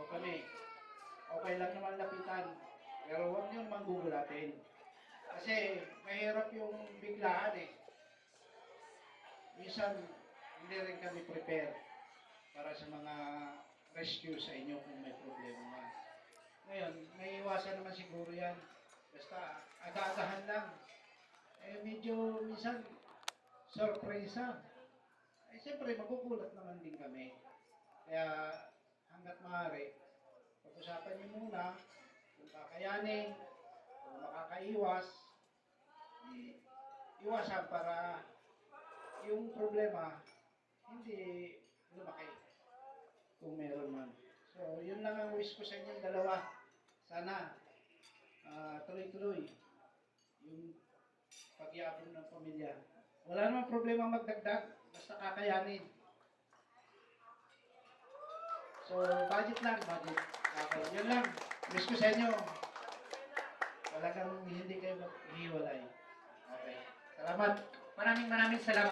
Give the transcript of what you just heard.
kami, okay lang naman lapitan. Pero huwag niyong manggugulatin. Kasi mahirap yung biglaan eh. Minsan, hindi rin kami prepare para sa mga rescue sa inyo kung may problema man. Ngayon, may iwasan naman siguro yan. Basta aga-agahan lang. Eh medyo minsan sorpresa. Eh siyempre magugulat naman din kami. Kaya hanggat maaari, pag-usapan niyo muna kung kakayanin, kung makakaiwas, iwasan para yung problema hindi lumaki kung meron man. So, yun lang ang wish ko sa inyong dalawa. Sana tuloy-tuloy yung pagyabong ng pamilya. Wala namang problema magdagdag, basta kakayanin. So, budget lang, budget. Okay, yun lang. Wish ko sa inyo, talagang hindi kayo maghiwalay. Okay. Salamat. Maraming salamat.